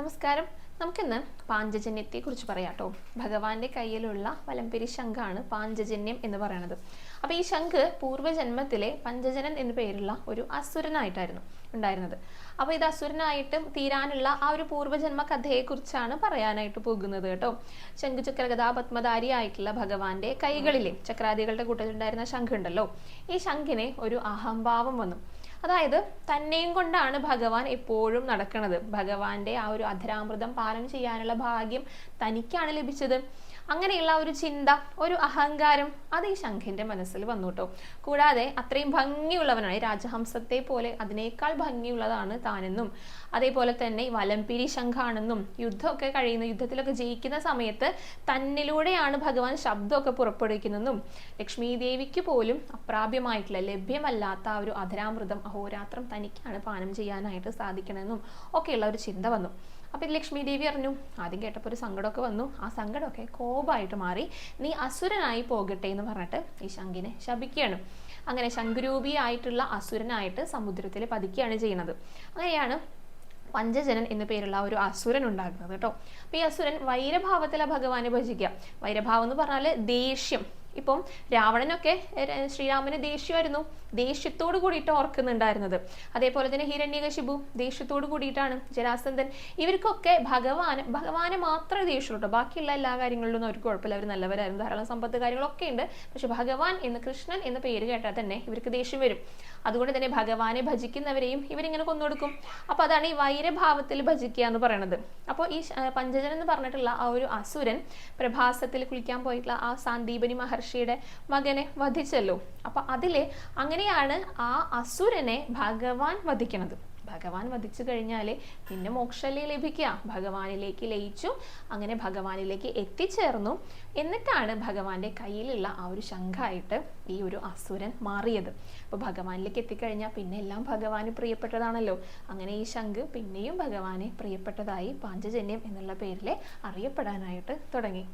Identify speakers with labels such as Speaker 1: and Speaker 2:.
Speaker 1: നമസ്കാരം. നമുക്കിന്ന് പാഞ്ചജന്യത്തെക്കുറിച്ച് പറയാട്ടോ. ഭഗവാന്റെ കയ്യിലുള്ള വലംപിരി ശംഖാണ് പാഞ്ചജന്യം എന്ന് പറയുന്നത്. അപ്പോൾ ഈ ശംഖ് പൂർവ്വജന്മത്തിലെ പഞ്ചജനൻ എന്നു പേരുള്ള ഒരു അസുരനായിട്ടായിരുന്നു ഉണ്ടായിരുന്നത്. അപ്പോൾ ഇത് അസുരനായിട്ട് തീരാനുള്ള ആ ഒരു പൂർവ്വജന്മ കഥയെക്കുറിച്ചാണ് പറയാനായിട്ട് പോകുന്നത് കേട്ടോ. ശംഖുചക്രഗദാ പത്മധാരി ആയിട്ടുള്ള ഭഗവാന്റെ കൈകളിലെ ചക്രാദികളുടെ കൂട്ടത്തിലുണ്ടായിരുന്ന ശംഖുണ്ടല്ലോ, ഈ ശംഖിനെ ഒരു അഹംഭാവം വന്നു. അതായത് തന്നെയും കൊണ്ടാണ് ഭഗവാൻ എപ്പോഴും നടക്കുന്നത്. ഭഗവാന്റെ ആ ഒരു അധരാമൃതം പാനം ചെയ്യാനുള്ള ഭാഗ്യം തനിക്കാണ് ലഭിച്ചത്. അങ്ങനെയുള്ള ഒരു ചിന്ത, ഒരു അഹങ്കാരം അത് ഈ ശംഖിന്റെ മനസ്സിൽ വന്നു കേട്ടോ. കൂടാതെ അത്രയും ഭംഗിയുള്ളവനാണ്, രാജഹംസത്തെ പോലെ അതിനേക്കാൾ ഭംഗിയുള്ളതാണ് താനെന്നും, അതേപോലെ തന്നെ വലംപിരി ശംഖാണെന്നും, യുദ്ധത്തിലൊക്കെ ജയിക്കുന്ന സമയത്ത് തന്നിലൂടെയാണ് ഭഗവാൻ ശബ്ദമൊക്കെ പുറപ്പെടുവിക്കുന്നതെന്നും, ലക്ഷ്മി ദേവിക്ക് പോലും അപ്രാപ്യമായിട്ടുള്ള ലഭ്യമല്ലാത്ത ആ ഒരു അധരാമൃതം അഹോരാത്രം തനിക്കാണ് പാനം ചെയ്യാനായിട്ട് സാധിക്കണമെന്നും ഒക്കെയുള്ള ഒരു ചിന്ത വന്നു. അപ്പം ഇത് ലക്ഷ്മി ദേവി അറിഞ്ഞു. ആദ്യം കേട്ടപ്പോൾ ഒരു സങ്കടമൊക്കെ വന്നു. ആ സങ്കടമൊക്കെ കോപമായിട്ട് മാറി. നീ അസുരനായി പോകട്ടെ എന്ന് പറഞ്ഞിട്ട് ഈ ശംഖിനെ ശപിക്കുകയാണ്. അങ്ങനെ ശംഖുരൂപിയായിട്ടുള്ള അസുരനായിട്ട് സമുദ്രത്തിൽ പതിക്കുകയാണ് ചെയ്യുന്നത്. അങ്ങനെയാണ് പഞ്ചജനൻ എന്നു പേരുള്ള ഒരു അസുരൻ ഉണ്ടാകുന്നത് കേട്ടോ. അപ്പൊ ഈ അസുരൻ വൈരഭാവത്തിലാണ് ഭഗവാനെ ഭജിക്കുക. വൈരഭാവം എന്ന് പറഞ്ഞാൽ ദേഷ്യം. ഇപ്പം രാവണനൊക്കെ ശ്രീരാമന് ദേഷ്യമായിരുന്നു, ദേഷ്യത്തോട് കൂടിയിട്ട് ഓർക്കുന്നുണ്ടായിരുന്നത്. അതേപോലെ തന്നെ ഹിരണ്യകശിപു ദേഷ്യത്തോട് കൂടിയിട്ടാണ്, ജരാസന്ധൻ, ഇവർക്കൊക്കെ ഭഗവാനെ മാത്രമേ ദേഷ്യമുള്ളൂ. ബാക്കിയുള്ള എല്ലാ കാര്യങ്ങളിലൊന്നും അവർക്ക് കുഴപ്പമില്ല, അവർ നല്ലവരായിരുന്നു, ധാരാളം സമ്പത്ത് കാര്യങ്ങളൊക്കെ ഉണ്ട്. പക്ഷെ ഭഗവാൻ കൃഷ്ണൻ എന്ന പേര് കേട്ടാൽ തന്നെ ഇവർക്ക് ദേഷ്യം വരും. അതുകൊണ്ട് തന്നെ ഭഗവാനെ ഭജിക്കുന്നവരെയും ഇവരിങ്ങനെ കൊന്നൊടുക്കും. അപ്പൊ അതാണ് ഈ വൈരഭാവത്തിൽ ഭജിക്കുക എന്ന് പറയുന്നത്. അപ്പോൾ ഈ പഞ്ചജൻ എന്ന് പറഞ്ഞിട്ടുള്ള ആ ഒരു അസുരൻ പ്രഭാസത്തിൽ കുളിക്കാൻ പോയിട്ടുള്ള ആ സാന്ദീപനി മഹർഷിയുടെ മകനെ വധിച്ചല്ലോ. അപ്പൊ അങ്ങനെയാണ് ആ അസുരനെ ഭഗവാൻ വധിക്കുന്നത്. ഭഗവാൻ വധിച്ചു കഴിഞ്ഞാൽ പിന്നെ മോക്ഷല്ലേ ലഭിക്കുക. ഭഗവാനിലേക്ക് ലയിച്ചു, അങ്ങനെ ഭഗവാനിലേക്ക് എത്തിച്ചേർന്നു. എന്നിട്ടാണ് ഭഗവാന്റെ കയ്യിലുള്ള ആ ഒരു ശംഖായിട്ട് ഈ ഒരു അസുരൻ മാറിയത്. അപ്പോൾ ഭഗവാനിലേക്ക് എത്തിക്കഴിഞ്ഞാൽ പിന്നെ എല്ലാം ഭഗവാന് പ്രിയപ്പെട്ടതാണല്ലോ. അങ്ങനെ ഈ ശംഖ് പിന്നെയും ഭഗവാനെ പ്രിയപ്പെട്ടതായി പാഞ്ചജന്യം എന്നുള്ള പേരിൽ അറിയപ്പെടാനായിട്ട് തുടങ്ങി.